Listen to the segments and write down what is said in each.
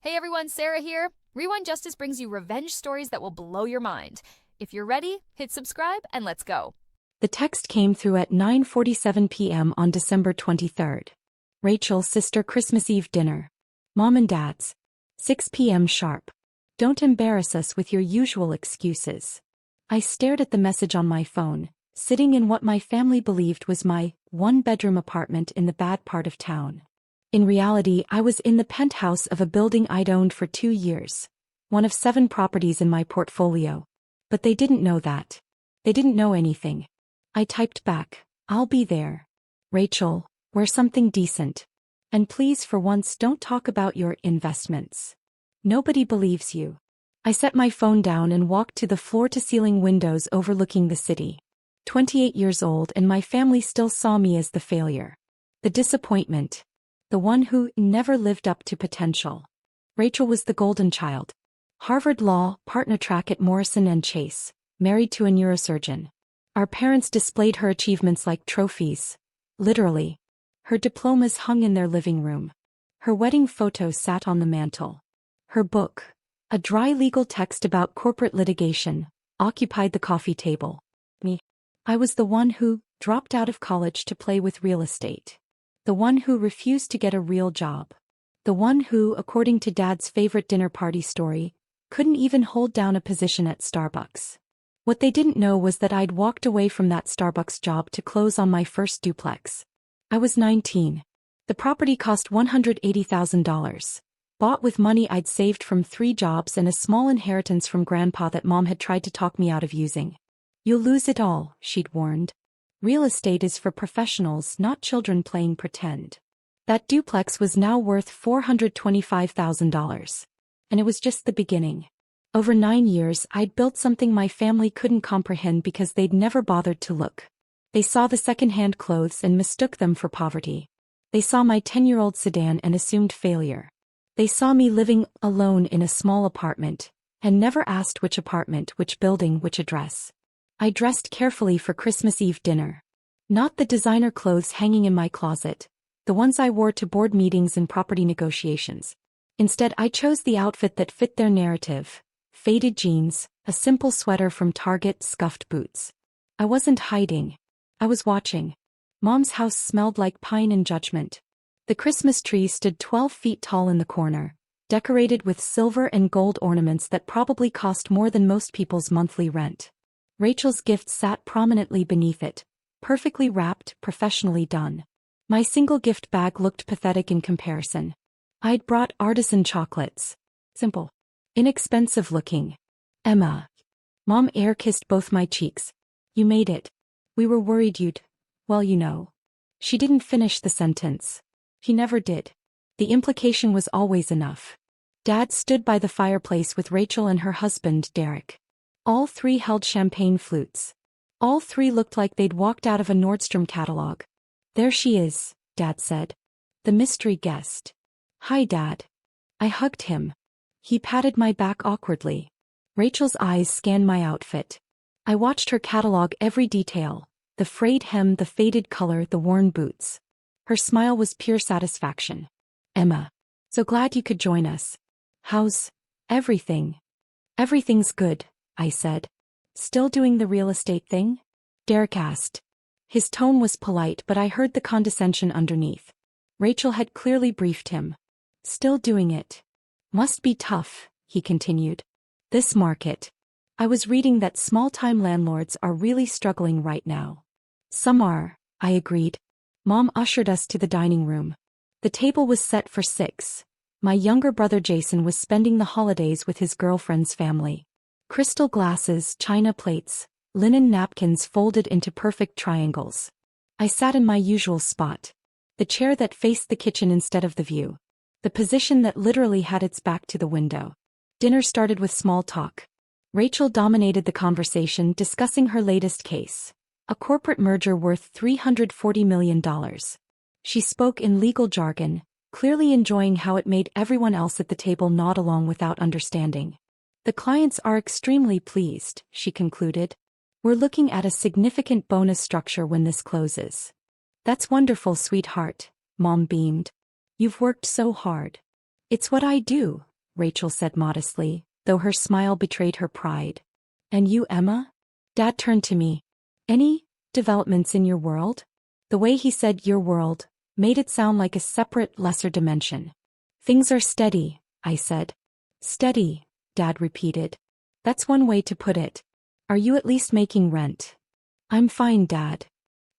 Hey everyone, Sarah here. Rewind Justice brings you revenge stories that will blow your mind. If you're ready, hit subscribe and let's go. The text came through at 9:47 p.m. on December 23rd. Rachel, sister, Christmas Eve dinner. Mom and Dad's. 6 p.m. sharp. Don't embarrass us with your usual excuses. I stared at the message on my phone, sitting in what my family believed was my one-bedroom apartment in the bad part of town. In reality, I was in the penthouse of a building I'd owned for 2 years, one of 7 properties in my portfolio. But they didn't know that. They didn't know anything. I typed back, "I'll be there. Rachel, wear something decent. And please for once don't talk about your investments. Nobody believes you." I set my phone down and walked to the floor-to-ceiling windows overlooking the city. 28 years old and my family still saw me as the failure. The disappointment. The one who never lived up to potential. Rachel was the golden child. Harvard Law, partner track at Morrison & Chase, married to a neurosurgeon. Our parents displayed her achievements like trophies. Literally. Her diplomas hung in their living room. Her wedding photo sat on the mantel. Her book, a dry legal text about corporate litigation, occupied the coffee table. Me. I was the one who dropped out of college to play with real estate. The one who refused to get a real job. The one who, according to Dad's favorite dinner party story, couldn't even hold down a position at Starbucks. What they didn't know was that I'd walked away from that Starbucks job to close on my first duplex. I was 19. The property cost $180,000. Bought with money I'd saved from 3 jobs and a small inheritance from Grandpa that Mom had tried to talk me out of using. "You'll lose it all," she'd warned. "Real estate is for professionals, not children playing pretend." That duplex was now worth $425,000. And it was just the beginning. Over 9 years, I'd built something my family couldn't comprehend because they'd never bothered to look. They saw the second-hand clothes and mistook them for poverty. They saw my 10-year-old sedan and assumed failure. They saw me living alone in a small apartment, and never asked which apartment, which building, which address. I dressed carefully for Christmas Eve dinner. Not the designer clothes hanging in my closet, the ones I wore to board meetings and property negotiations. Instead, I chose the outfit that fit their narrative. Faded jeans, a simple sweater from Target, scuffed boots. I wasn't hiding. I was watching. Mom's house smelled like pine and judgment. The Christmas tree stood 12 feet tall in the corner, decorated with silver and gold ornaments that probably cost more than most people's monthly rent. Rachel's gift sat prominently beneath it, perfectly wrapped, professionally done. My single gift bag looked pathetic in comparison. I'd brought artisan chocolates. Simple. Inexpensive looking. "Emma." Mom air-kissed both my cheeks. "You made it. We were worried you'd, well, you know." She didn't finish the sentence. He never did. The implication was always enough. Dad stood by the fireplace with Rachel and her husband, Derek. All 3 held champagne flutes. All 3 looked like they'd walked out of a Nordstrom catalog. "There she is," Dad said. "The mystery guest." "Hi, Dad." I hugged him. He patted my back awkwardly. Rachel's eyes scanned my outfit. I watched her catalog every detail, the frayed hem, the faded color, the worn boots. Her smile was pure satisfaction. "Emma, so glad you could join us. How's everything?" "Everything's good," I said. "Still doing the real estate thing?" Derek asked. His tone was polite, but I heard the condescension underneath. Rachel had clearly briefed him. "Still doing it. Must be tough," he continued. "This market. I was reading that small-time landlords are really struggling right now." "Some are," I agreed. Mom ushered us to the dining room. The table was set for 6. My younger brother Jason was spending the holidays with his girlfriend's family. Crystal glasses, china plates, linen napkins folded into perfect triangles. I sat in my usual spot. The chair that faced the kitchen instead of the view. The position that literally had its back to the window. Dinner started with small talk. Rachel dominated the conversation, discussing her latest case. A corporate merger worth $340 million. She spoke in legal jargon, clearly enjoying how it made everyone else at the table nod along without understanding. "The clients are extremely pleased," she concluded. "We're looking at a significant bonus structure when this closes." "That's wonderful, sweetheart," Mom beamed. "You've worked so hard." "It's what I do," Rachel said modestly, though her smile betrayed her pride. And you, Emma? Dad turned to me. Any developments in your world? The way he said your world made it sound like a separate, lesser dimension. Things are steady, I said. Steady, Dad repeated. That's one way to put it. Are you at least making rent? I'm fine, Dad.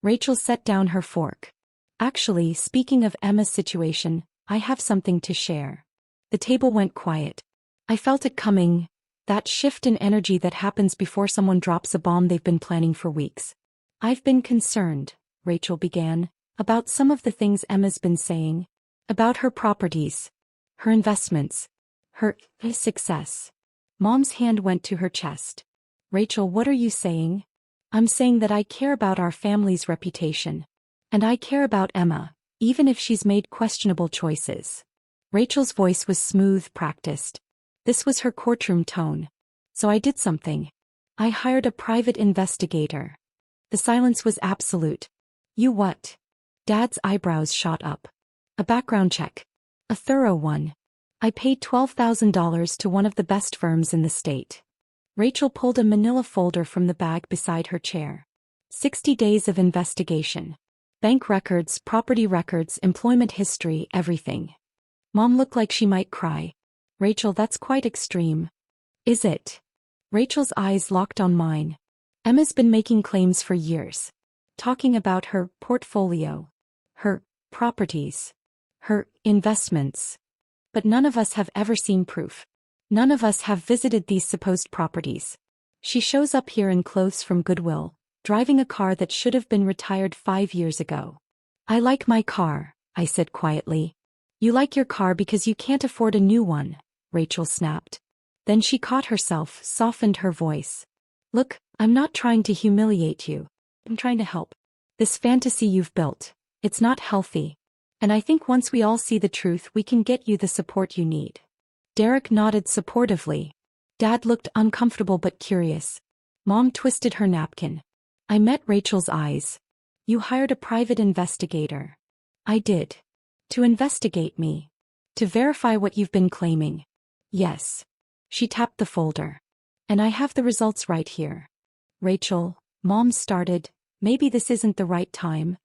Rachel set down her fork. Actually, speaking of Emma's situation, I have something to share. The table went quiet. I felt it coming, that shift in energy that happens before someone drops a bomb they've been planning for weeks. I've been concerned, Rachel began, about some of the things Emma's been saying. About her properties. Her investments. Her success. Mom's hand went to her chest. Rachel, what are you saying? I'm saying that I care about our family's reputation. And I care about Emma, even if she's made questionable choices. Rachel's voice was smooth, practiced. This was her courtroom tone. So I did something. I hired a private investigator. The silence was absolute. You what? Dad's eyebrows shot up. A background check. A thorough one. I paid $12,000 to one of the best firms in the state. Rachel pulled a manila folder from the bag beside her chair. 60 days of investigation. Bank records, property records, employment history, everything. Mom looked like she might cry. Rachel, that's quite extreme. Is it? Rachel's eyes locked on mine. Emma's been making claims for years. Talking about her portfolio. Her properties. Her investments. But none of us have ever seen proof. None of us have visited these supposed properties. She shows up here in clothes from Goodwill, driving a car that should have been retired 5 years ago. I like my car, I said quietly. You like your car because you can't afford a new one, Rachel snapped. Then she caught herself, softened her voice. Look, I'm not trying to humiliate you. I'm trying to help. This fantasy you've built, it's not healthy. And I think once we all see the truth, we can get you the support you need. Derek nodded supportively. Dad looked uncomfortable but curious. Mom twisted her napkin. I met Rachel's eyes. You hired a private investigator. I did. To investigate me. To verify what you've been claiming. Yes. She tapped the folder. And I have the results right here. Rachel, Mom started, maybe this isn't the right time.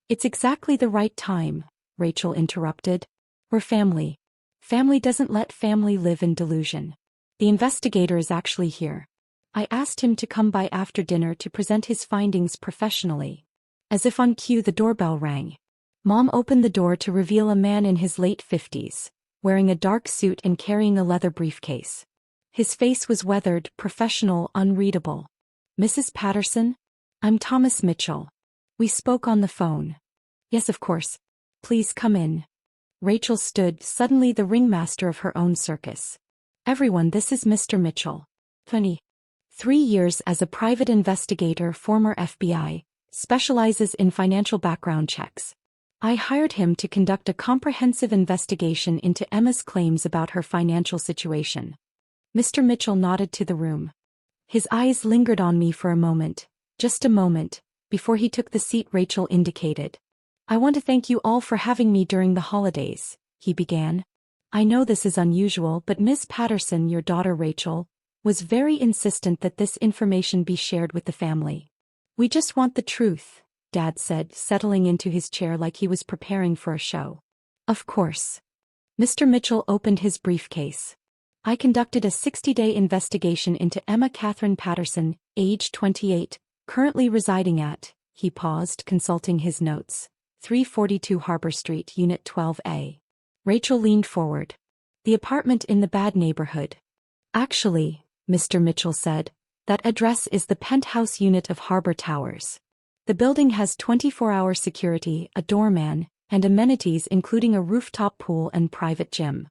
It's exactly the right time, Rachel interrupted. We're family. Family doesn't let family live in delusion. The investigator is actually here. I asked him to come by after dinner to present his findings professionally. As if on cue, the doorbell rang. Mom opened the door to reveal a man in his late 50s, wearing a dark suit and carrying a leather briefcase. His face was weathered, professional, unreadable. Mrs. Patterson? I'm Thomas Mitchell. We spoke on the phone. Yes, of course. Please come in. Rachel stood, suddenly the ringmaster of her own circus. Everyone, this is Mr. Mitchell. 23 years as a private investigator, former FBI, specializes in financial background checks. I hired him to conduct a comprehensive investigation into Emma's claims about her financial situation. Mr. Mitchell nodded to the room. His eyes lingered on me for a moment, just a moment, before he took the seat Rachel indicated. I want to thank you all for having me during the holidays, he began. I know this is unusual, but Miss Patterson, your daughter Rachel, was very insistent that this information be shared with the family. We just want the truth, Dad said, settling into his chair like he was preparing for a show. Of course. Mr. Mitchell opened his briefcase. I conducted a 60-day investigation into Emma Catherine Patterson, age 28, currently residing at, he paused, consulting his notes, 342 Harbor Street, Unit 12A. Rachel leaned forward. The apartment in the bad neighborhood. Actually, Mr. Mitchell said, that address is the penthouse unit of Harbor Towers. The building has 24-hour security, a doorman, and amenities including a rooftop pool and private gym.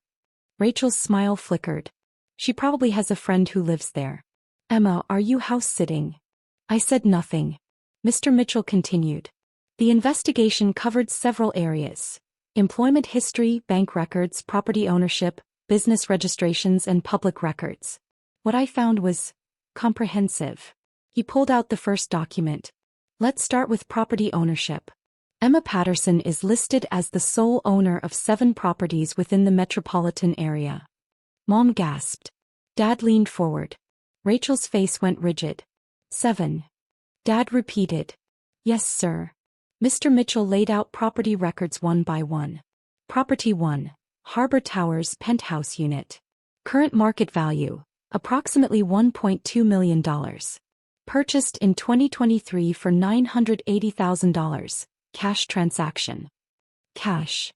Rachel's smile flickered. She probably has a friend who lives there. Emma, are you house-sitting? I said nothing. Mr. Mitchell continued. The investigation covered several areas. Employment history, bank records, property ownership, business registrations, and public records. What I found was comprehensive. He pulled out the first document. Let's start with property ownership. Emma Patterson is listed as the sole owner of 7 properties within the metropolitan area. Mom gasped. Dad leaned forward. Rachel's face went rigid. 7. Dad repeated. Yes, sir. Mr. Mitchell laid out property records one by one. Property 1. Harbor Towers Penthouse Unit. Current market value, approximately $1.2 million. Purchased in 2023 for $980,000. Cash transaction. Cash.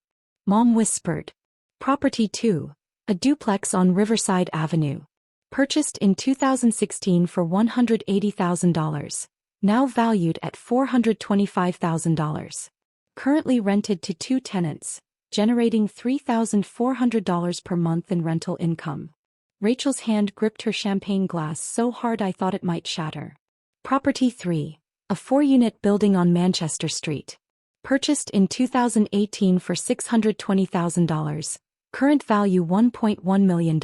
Mom whispered. Property 2. A duplex on Riverside Avenue. Purchased in 2016 for $180,000. Now valued at $425,000. Currently rented to 2 tenants, generating $3,400 per month in rental income. Rachel's hand gripped her champagne glass so hard I thought it might shatter. Property 3. A 4-unit building on Manchester Street. Purchased in 2018 for $620,000. Current value $1.1 million.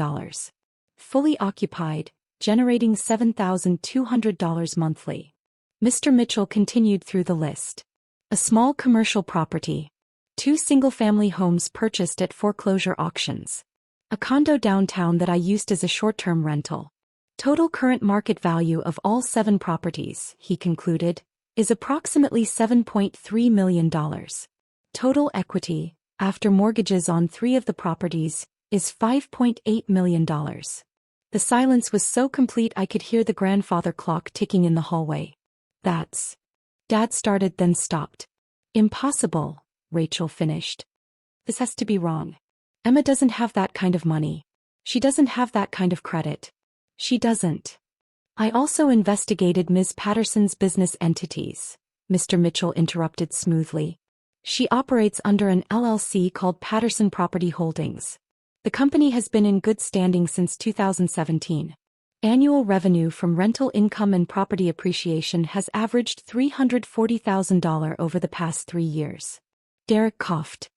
Fully occupied, generating $7,200 monthly. Mr. Mitchell continued through the list. A small commercial property. 2 single-family homes purchased at foreclosure auctions. A condo downtown that I used as a short-term rental. Total current market value of all 7 properties, he concluded, is approximately $7.3 million. Total equity, after mortgages on 3 of the properties, is $5.8 million. The silence was so complete I could hear the grandfather clock ticking in the hallway. That's... Dad started then stopped. Impossible, Rachel finished. This has to be wrong. Emma doesn't have that kind of money. She doesn't have that kind of credit. She doesn't. I also investigated Ms. Patterson's business entities, Mr. Mitchell interrupted smoothly. She operates under an LLC called Patterson Property Holdings. The company has been in good standing since 2017. Annual revenue from rental income and property appreciation has averaged $340,000 over the past 3 years. Derek coughed.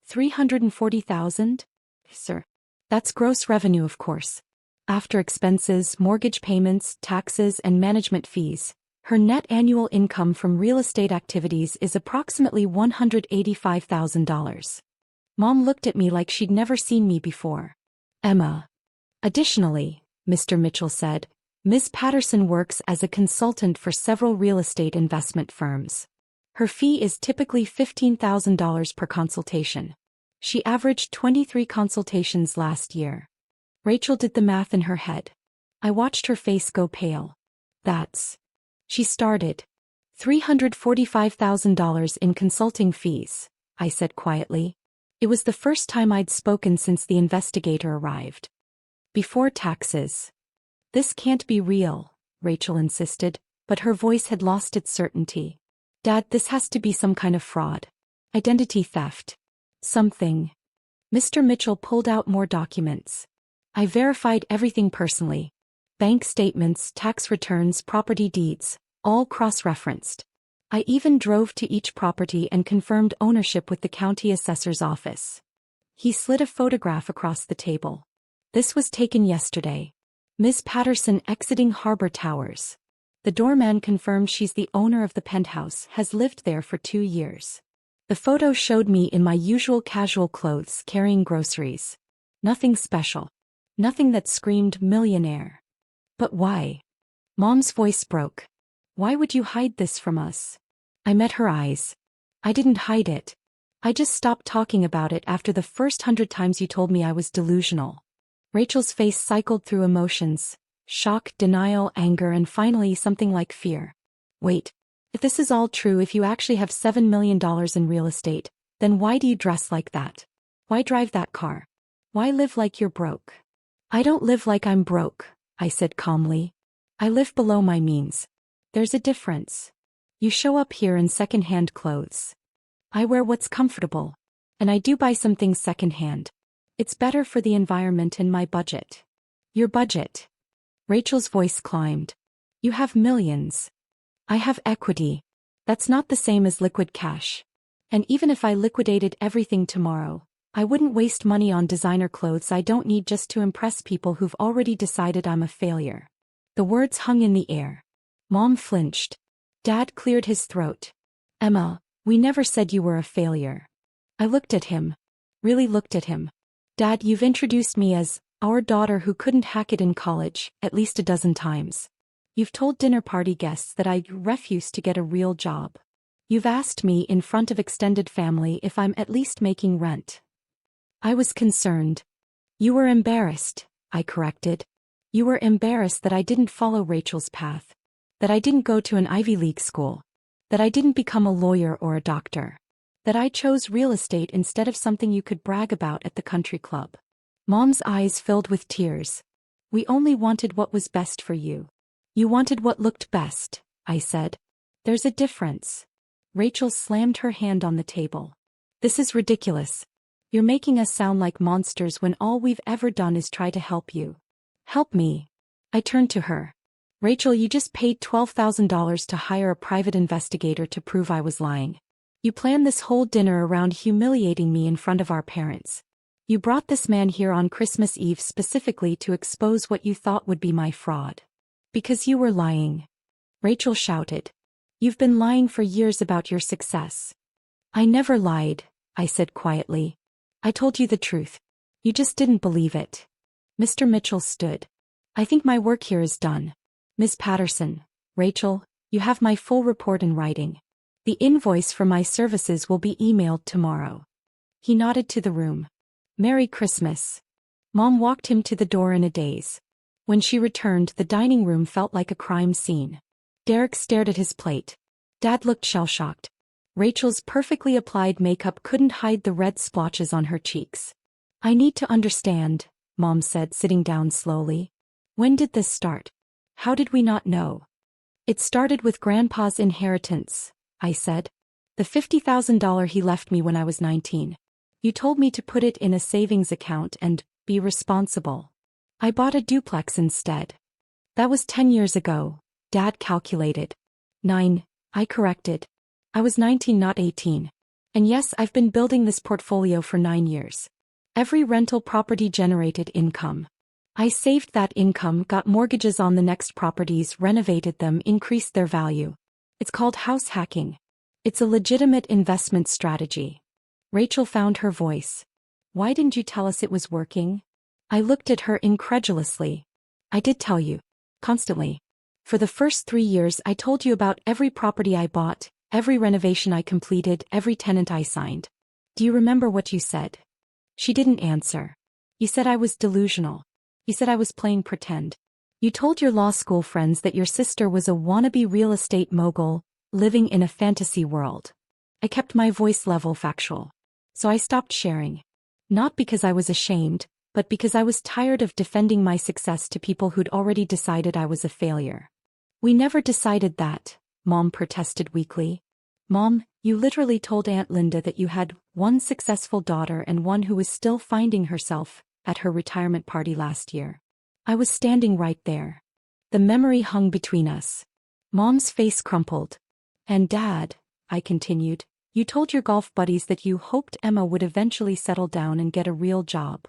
$340,000? Sir. That's gross revenue, of course. After expenses, mortgage payments, taxes, and management fees, her net annual income from real estate activities is approximately $185,000. Mom looked at me like she'd never seen me before. Emma. Additionally, Mr. Mitchell said, Ms. Patterson works as a consultant for several real estate investment firms. Her fee is typically $15,000 per consultation. She averaged 23 consultations last year. Rachel did the math in her head. I watched her face go pale. That's... She started. $345,000 in consulting fees, I said quietly. It was the first time I'd spoken since the investigator arrived. Before taxes. This can't be real, Rachel insisted, but her voice had lost its certainty. Dad, this has to be some kind of fraud. Identity theft. Something. Mr. Mitchell pulled out more documents. I verified everything personally. Bank statements, tax returns, property deeds, all cross-referenced. I even drove to each property and confirmed ownership with the county assessor's office. He slid a photograph across the table. This was taken yesterday. Ms. Patterson exiting Harbor Towers. The doorman confirmed she's the owner of the penthouse, has lived there for 2 years. The photo showed me in my usual casual clothes carrying groceries. Nothing special. Nothing that screamed millionaire. But why? Mom's voice broke. Why would you hide this from us? I met her eyes. I didn't hide it. I just stopped talking about it after the first 100 times you told me I was delusional. Rachel's face cycled through emotions. Shock, denial, anger, and finally something like fear. Wait. If this is all true, if you actually have $7 million in real estate, then why do you dress like that? Why drive that car? Why live like you're broke? I don't live like I'm broke, I said calmly. I live below my means. There's a difference. You show up here in second-hand clothes. I wear what's comfortable. And I do buy some things second-hand. It's better for the environment and my budget. Your budget. Rachel's voice climbed. You have millions. I have equity. That's not the same as liquid cash. And even if I liquidated everything tomorrow, I wouldn't waste money on designer clothes I don't need just to impress people who've already decided I'm a failure. The words hung in the air. Mom flinched. Dad cleared his throat. Emma, we never said you were a failure. I looked at him. Really looked at him. Dad, you've introduced me as Our daughter who couldn't hack it in college, at least a dozen times. You've told dinner party guests that I refuse to get a real job. You've asked me in front of extended family if I'm at least making rent. I was concerned. You were embarrassed, I corrected. You were embarrassed that I didn't follow Rachel's path. That I didn't go to an Ivy League school. That I didn't become a lawyer or a doctor. That I chose real estate instead of something you could brag about at the country club. Mom's eyes filled with tears. We only wanted what was best for you. You wanted what looked best, I said. There's a difference. Rachel slammed her hand on the table. This is ridiculous. You're making us sound like monsters when all we've ever done is try to help you. Help me. I turned to her. Rachel, you just paid $12,000 to hire a private investigator to prove I was lying. You planned this whole dinner around humiliating me in front of our parents. You brought this man here on Christmas Eve specifically to expose what you thought would be my fraud. Because you were lying. Rachel shouted. You've been lying for years about your success. I never lied, I said quietly. I told you the truth. You just didn't believe it. Mr. Mitchell stood. I think my work here is done. Ms. Patterson, Rachel, you have my full report in writing. The invoice for my services will be emailed tomorrow. He nodded to the room. Merry Christmas. Mom walked him to the door in a daze. When she returned, the dining room felt like a crime scene. Derek stared at his plate. Dad looked shell-shocked. Rachel's perfectly applied makeup couldn't hide the red splotches on her cheeks. I need to understand, Mom said, sitting down slowly. When did this start? How did we not know? It started with Grandpa's inheritance, I said. The $50,000 he left me when I was 19. You told me to put it in a savings account and be responsible. I bought a duplex instead. That was 10 years ago, Dad calculated. 9, I corrected. I was 19, not 18. And yes, I've been building this portfolio for 9 years. Every rental property generated income. I saved that income, got mortgages on the next properties, renovated them, increased their value. It's called house hacking. It's a legitimate investment strategy. Rachel found her voice. Why didn't you tell us it was working? I looked at her incredulously. I did tell you. Constantly. For the first 3 years I told you about every property I bought, every renovation I completed, every tenant I signed. Do you remember what you said? She didn't answer. You said I was delusional. You said I was playing pretend. You told your law school friends that your sister was a wannabe real estate mogul, living in a fantasy world. I kept my voice level, factual. So I stopped sharing. Not because I was ashamed, but because I was tired of defending my success to people who'd already decided I was a failure. We never decided that, Mom protested weakly. Mom, you literally told Aunt Linda that you had one successful daughter and one who was still finding herself at her retirement party last year. I was standing right there. The memory hung between us. Mom's face crumpled. And Dad, I continued, you told your golf buddies that you hoped Emma would eventually settle down and get a real job.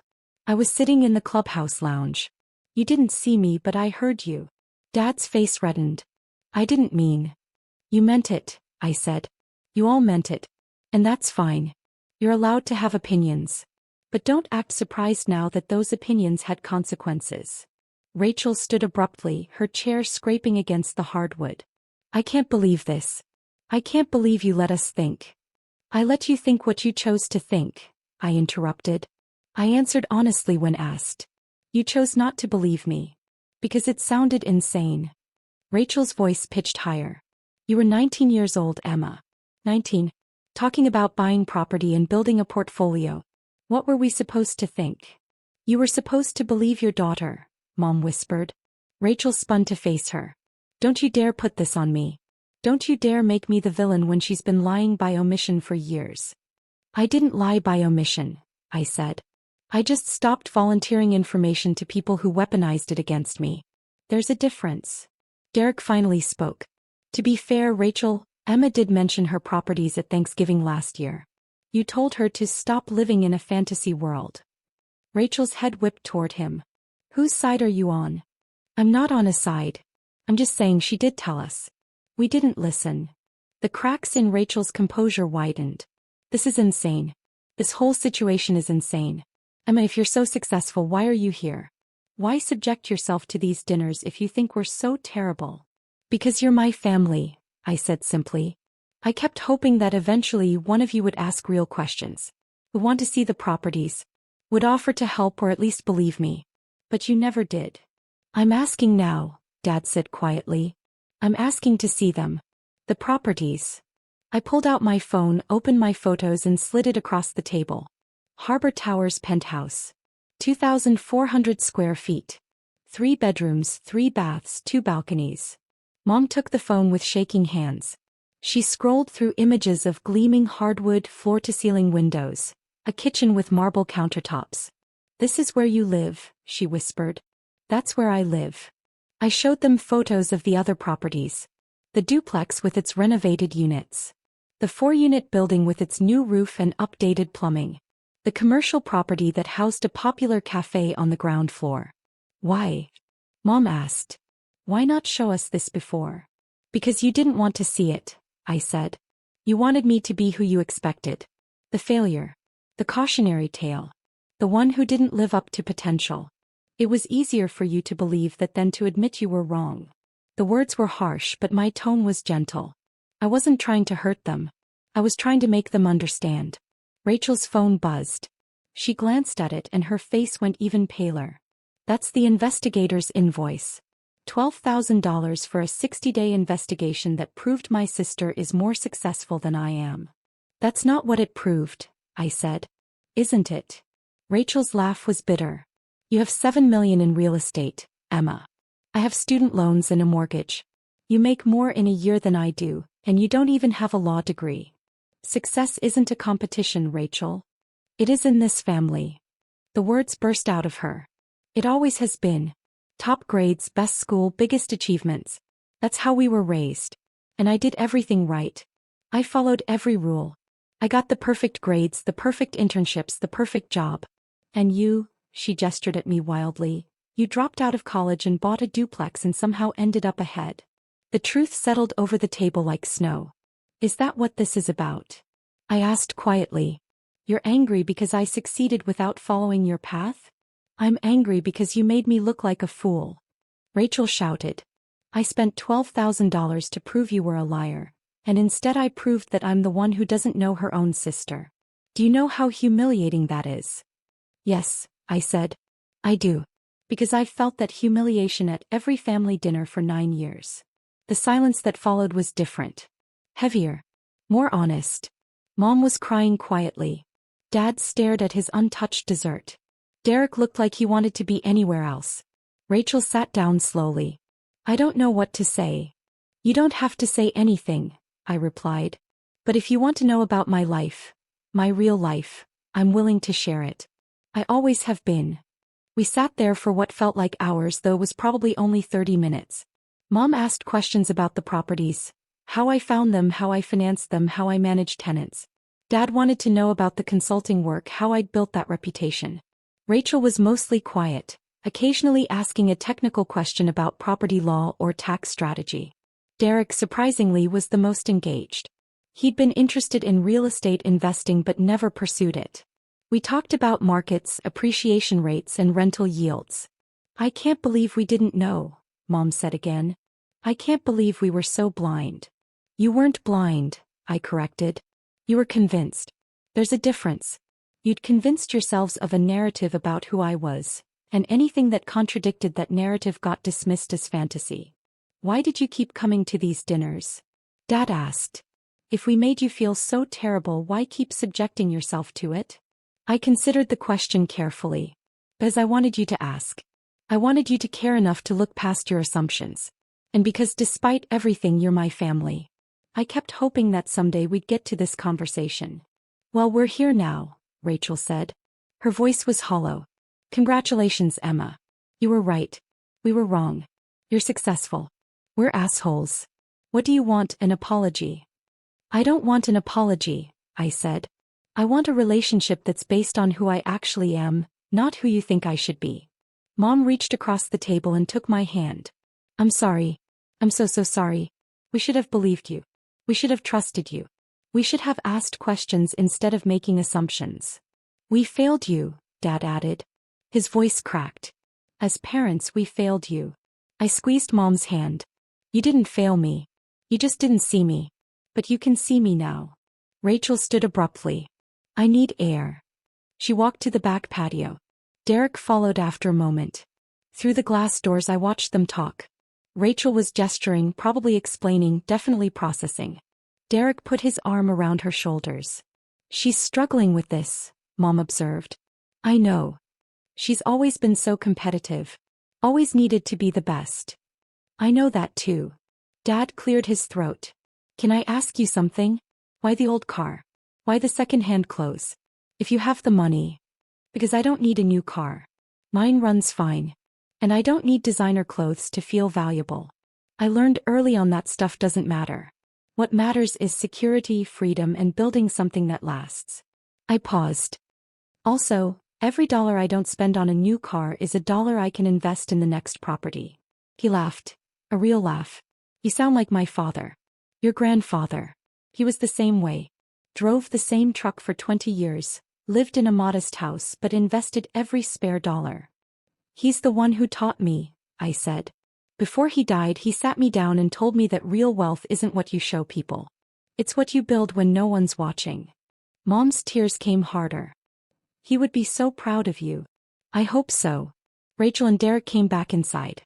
I was sitting in the clubhouse lounge. You didn't see me, but I heard you. Dad's face reddened. I didn't mean. You meant it, I said. You all meant it. And that's fine. You're allowed to have opinions. But don't act surprised now that those opinions had consequences. Rachel stood abruptly, her chair scraping against the hardwood. I can't believe this. I can't believe you let us think. I let you think what you chose to think, I interrupted. I answered honestly when asked. You chose not to believe me. Because it sounded insane. Rachel's voice pitched higher. You were 19 years old, Emma. 19. Talking about buying property and building a portfolio. What were we supposed to think? You were supposed to believe your daughter, Mom whispered. Rachel spun to face her. Don't you dare put this on me. Don't you dare make me the villain when she's been lying by omission for years. I didn't lie by omission, I said. I just stopped volunteering information to people who weaponized it against me. There's a difference. Derek finally spoke. To be fair, Rachel, Emma did mention her properties at Thanksgiving last year. You told her to stop living in a fantasy world. Rachel's head whipped toward him. Whose side are you on? I'm not on a side. I'm just saying she did tell us. We didn't listen. The cracks in Rachel's composure widened. This is insane. This whole situation is insane. Emma, if you're so successful, why are you here? Why subject yourself to these dinners if you think we're so terrible? Because you're my family, I said simply. I kept hoping that eventually one of you would ask real questions. Would want to see the properties. Would offer to help or at least believe me. But you never did. I'm asking now, Dad said quietly. I'm asking to see them. The properties. I pulled out my phone, opened my photos and slid it across the table. Harbor Towers penthouse. 2,400 square feet. 3 bedrooms, 3 baths, 2 balconies. Mom took the phone with shaking hands. She scrolled through images of gleaming hardwood floor-to-ceiling windows, a kitchen with marble countertops. This is where you live, she whispered. That's where I live. I showed them photos of the other properties. The duplex with its renovated units. The 4-unit building with its new roof and updated plumbing. The commercial property that housed a popular cafe on the ground floor. Why? Mom asked. Why not show us this before? Because you didn't want to see it, I said. You wanted me to be who you expected. The failure. The cautionary tale. The one who didn't live up to potential. It was easier for you to believe that than to admit you were wrong. The words were harsh, but my tone was gentle. I wasn't trying to hurt them. I was trying to make them understand. Rachel's phone buzzed. She glanced at it and her face went even paler. That's the investigator's invoice. $12,000 for a 60-day investigation that proved my sister is more successful than I am. That's not what it proved, I said. Isn't it? Rachel's laugh was bitter. You have $7 million in real estate, Emma. I have student loans and a mortgage. You make more in a year than I do, and you don't even have a law degree. Success isn't a competition, Rachel. It is in this family. The words burst out of her. It always has been. Top grades, best school, biggest achievements. That's how we were raised. And I did everything right. I followed every rule. I got the perfect grades, the perfect internships, the perfect job. And you, she gestured at me wildly, you dropped out of college and bought a duplex and somehow ended up ahead. The truth settled over the table like snow. Is that what this is about? I asked quietly. You're angry because I succeeded without following your path? I'm angry because you made me look like a fool. Rachel shouted. I spent $12,000 to prove you were a liar, and instead I proved that I'm the one who doesn't know her own sister. Do you know how humiliating that is? Yes, I said. I do. Because I've felt that humiliation at every family dinner for 9 years. The silence that followed was different. Heavier. More honest. Mom was crying quietly. Dad stared at his untouched dessert. Derek looked like he wanted to be anywhere else. Rachel sat down slowly. I don't know what to say. You don't have to say anything, I replied. But if you want to know about my life, my real life, I'm willing to share it. I always have been. We sat there for what felt like hours, though it was probably only 30 minutes. Mom asked questions about the properties, how I found them, how I financed them, how I managed tenants. Dad wanted to know about the consulting work, how I'd built that reputation. Rachel was mostly quiet, occasionally asking a technical question about property law or tax strategy. Derek, surprisingly, was the most engaged. He'd been interested in real estate investing but never pursued it. We talked about markets, appreciation rates, and rental yields. I can't believe we didn't know, Mom said again. I can't believe we were so blind. You weren't blind, I corrected. You were convinced. There's a difference. You'd convinced yourselves of a narrative about who I was, and anything that contradicted that narrative got dismissed as fantasy. Why did you keep coming to these dinners? Dad asked. If we made you feel so terrible, why keep subjecting yourself to it? I considered the question carefully. Because I wanted you to ask. I wanted you to care enough to look past your assumptions. And because despite everything, you're my family. I kept hoping that someday we'd get to this conversation. Well, we're here now, Rachel said. Her voice was hollow. Congratulations, Emma. You were right. We were wrong. You're successful. We're assholes. What do you want, an apology? I don't want an apology, I said. I want a relationship that's based on who I actually am, not who you think I should be. Mom reached across the table and took my hand. I'm sorry. I'm so sorry. We should have believed you. We should have trusted you. We should have asked questions instead of making assumptions. We failed you, Dad added. His voice cracked. As parents, we failed you. I squeezed Mom's hand. You didn't fail me. You just didn't see me. But you can see me now. Rachel stood abruptly. I need air. She walked to the back patio. Derek followed after a moment. Through the glass doors I watched them talk. Rachel was gesturing, probably explaining, definitely processing. Derek put his arm around her shoulders. She's struggling with this, Mom observed. I know. She's always been so competitive. Always needed to be the best. I know that too. Dad cleared his throat. Can I ask you something? Why the old car? Why the second-hand clothes? If you have the money. Because I don't need a new car. Mine runs fine. And I don't need designer clothes to feel valuable. I learned early on that stuff doesn't matter. What matters is security, freedom, and building something that lasts. I paused. Also, every dollar I don't spend on a new car is a dollar I can invest in the next property. He laughed. A real laugh. You sound like my father. Your grandfather. He was the same way. Drove the same truck for 20 years, lived in a modest house but invested every spare dollar. He's the one who taught me, I said. Before he died, he sat me down and told me that real wealth isn't what you show people. It's what you build when no one's watching. Mom's tears came harder. He would be so proud of you. I hope so. Rachel and Derek came back inside.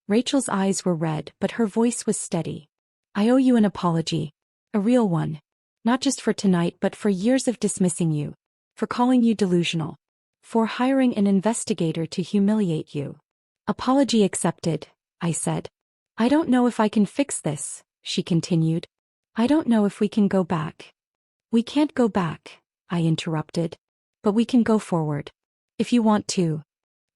Rachel's eyes were red, but her voice was steady. I owe you an apology. A real one. Not just for tonight but for years of dismissing you. For calling you delusional. For hiring an investigator to humiliate you. Apology accepted, I said. I don't know if I can fix this, she continued. I don't know if we can go back. We can't go back, I interrupted. But we can go forward. If you want to.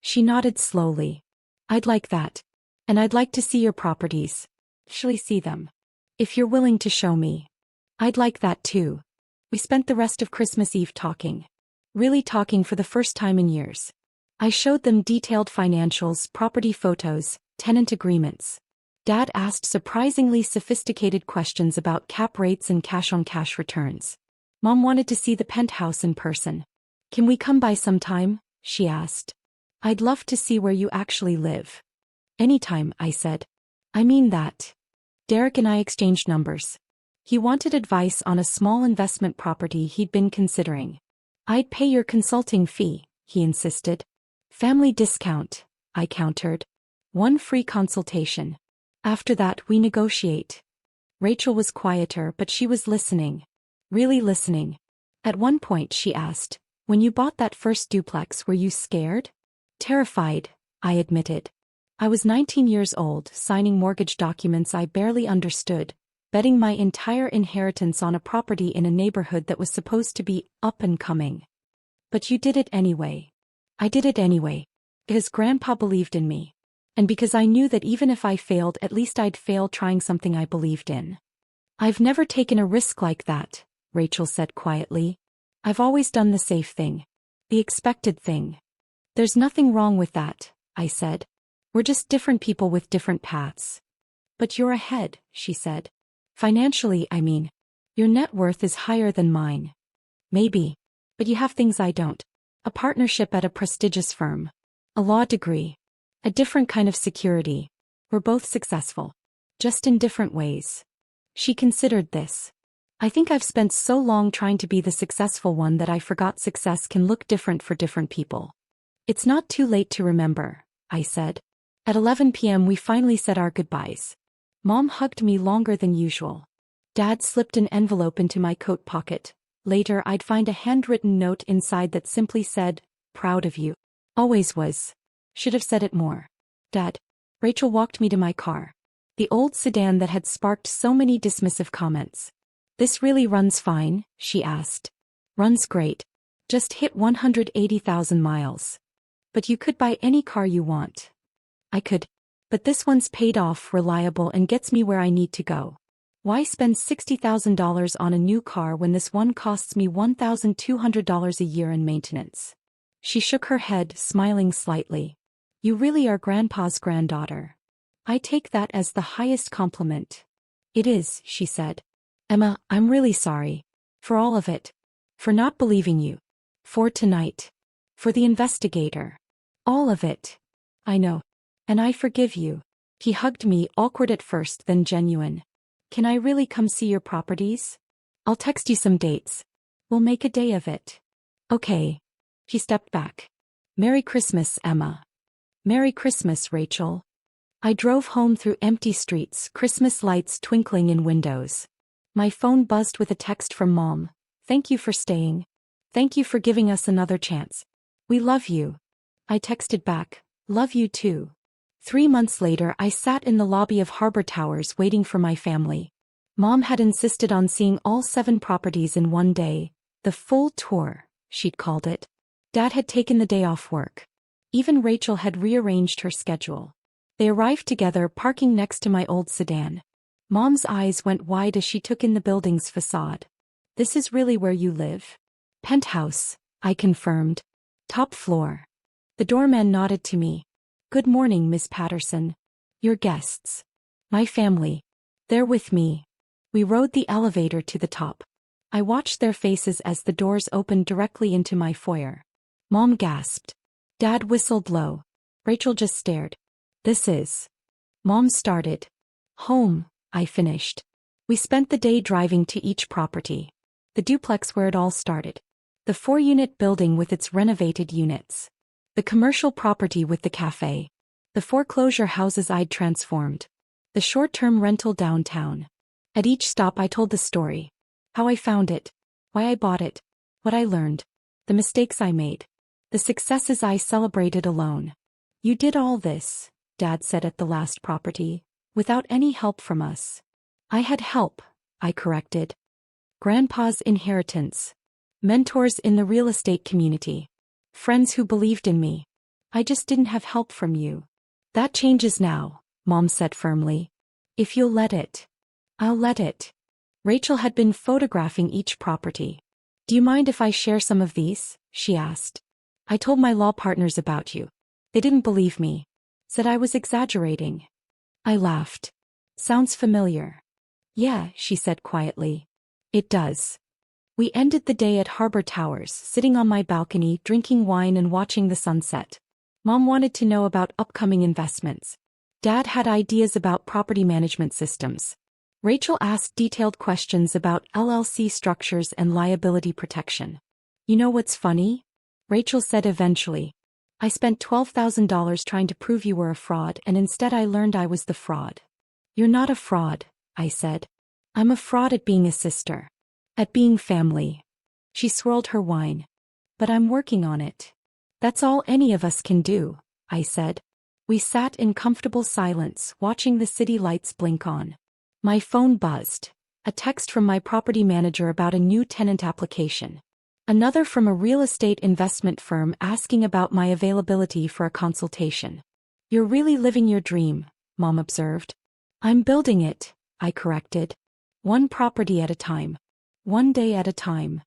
She nodded slowly. I'd like that. And I'd like to see your properties. Actually see them. If you're willing to show me. I'd like that too. We spent the rest of Christmas Eve talking. Really talking for the first time in years. I showed them detailed financials, property photos, tenant agreements. Dad asked surprisingly sophisticated questions about cap rates and cash-on-cash returns. Mom wanted to see the penthouse in person. Can we come by sometime? She asked. I'd love to see where you actually live. Anytime, I said. I mean that. Derek and I exchanged numbers. He wanted advice on a small investment property he'd been considering. I'd pay your consulting fee, he insisted. Family discount, I countered. One free consultation. After that we negotiate. Rachel was quieter but she was listening. Really listening. At one point she asked, when you bought that first duplex were you scared? Terrified, I admitted. I was 19 years old, signing mortgage documents I barely understood, betting my entire inheritance on a property in a neighborhood that was supposed to be up and coming. But you did it anyway. I did it anyway. Because Grandpa believed in me. And because I knew that even if I failed, at least I'd fail trying something I believed in. I've never taken a risk like that, Rachel said quietly. I've always done the safe thing. The expected thing. There's nothing wrong with that, I said. We're just different people with different paths. But you're ahead, she said. Financially, I mean. Your net worth is higher than mine. Maybe. But you have things I don't. A partnership at a prestigious firm. A law degree. A different kind of security. We're both successful. Just in different ways. She considered this. I think I've spent so long trying to be the successful one that I forgot success can look different for different people. It's not too late to remember, I said. At 11 p.m. we finally said our goodbyes. Mom hugged me longer than usual. Dad slipped an envelope into my coat pocket. Later I'd find a handwritten note inside that simply said, proud of you. Always was. Should have said it more. Dad. Rachel walked me to my car. The old sedan that had sparked so many dismissive comments. This really runs fine, she asked. Runs great. Just hit 180,000 miles. But you could buy any car you want. I could. But this one's paid off, reliable, and gets me where I need to go. Why spend $60,000 on a new car when this one costs me $1,200 a year in maintenance? She shook her head, smiling slightly. You really are Grandpa's granddaughter. I take that as the highest compliment. It is, she said. Emma, I'm really sorry. For all of it. For not believing you. For tonight. For the investigator. All of it. I know. And I forgive you. He hugged me, awkward at first, then genuine. Can I really come see your properties? I'll text you some dates. We'll make a day of it. Okay. He stepped back. Merry Christmas, Emma. Merry Christmas, Rachel. I drove home through empty streets, Christmas lights twinkling in windows. My phone buzzed with a text from Mom. Thank you for staying. Thank you for giving us another chance. We love you. I texted back, love you too. 3 months later, I sat in the lobby of Harbor Towers waiting for my family. Mom had insisted on seeing all 7 properties in one day, the full tour, she'd called it. Dad had taken the day off work. Even Rachel had rearranged her schedule. They arrived together, parking next to my old sedan. Mom's eyes went wide as she took in the building's facade. This is really where you live? Penthouse, I confirmed. Top floor. The doorman nodded to me. Good morning, Miss Patterson. Your guests. My family. They're with me. We rode the elevator to the top. I watched their faces as the doors opened directly into my foyer. Mom gasped. Dad whistled low. Rachel just stared. This is. Mom started. Home, I finished. We spent the day driving to each property. The duplex where it all started. The 4-unit building with its renovated units. The commercial property with the cafe. The foreclosure houses I'd transformed. The short-term rental downtown. At each stop I told the story. How I found it. Why I bought it. What I learned. The mistakes I made. The successes I celebrated alone. You did all this, Dad said at the last property, without any help from us. I had help, I corrected. Grandpa's inheritance. Mentors in the real estate community. Friends who believed in me. I just didn't have help from you. That changes now, Mom said firmly. If you'll let it. I'll let it. Rachel had been photographing each property. Do you mind if I share some of these? She asked. I told my law partners about you. They didn't believe me. Said I was exaggerating. I laughed. Sounds familiar. Yeah, she said quietly. It does. We ended the day at Harbor Towers, sitting on my balcony, drinking wine and watching the sunset. Mom wanted to know about upcoming investments. Dad had ideas about property management systems. Rachel asked detailed questions about LLC structures and liability protection. You know what's funny? Rachel said eventually. I spent $12,000 trying to prove you were a fraud, and instead I learned I was the fraud. You're not a fraud, I said. I'm a fraud at being a sister. At being family. She swirled her wine. But I'm working on it. That's all any of us can do, I said. We sat in comfortable silence, watching the city lights blink on. My phone buzzed. A text from my property manager about a new tenant application. Another from a real estate investment firm asking about my availability for a consultation. You're really living your dream, Mom observed. I'm building it, I corrected. One property at a time. One day at a time.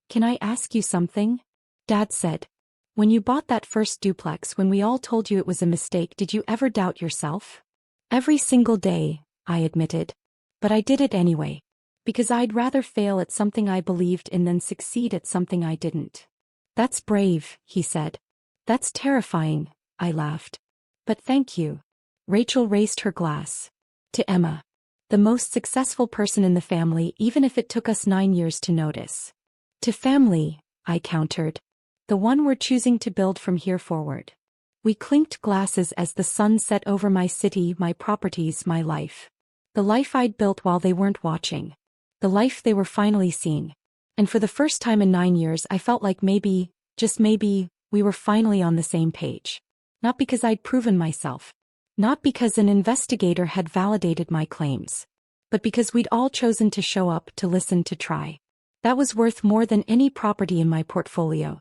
Can I ask you something? Dad said. When you bought that first duplex, when we all told you it was a mistake, did you ever doubt yourself? Every single day, I admitted. But I did it anyway. Because I'd rather fail at something I believed in than succeed at something I didn't. That's brave, he said. That's terrifying, I laughed. But thank you. Rachel raised her glass. To Emma. The most successful person in the family, even if it took us 9 years to notice. To family, I countered. The one we're choosing to build from here forward. We clinked glasses as the sun set over my city, my properties, my life. The life I'd built while they weren't watching. The life they were finally seeing. And for the first time in 9 years I felt like maybe, just maybe, we were finally on the same page. Not because I'd proven myself. Not because an investigator had validated my claims. But because we'd all chosen to show up, to listen, to try. That was worth more than any property in my portfolio.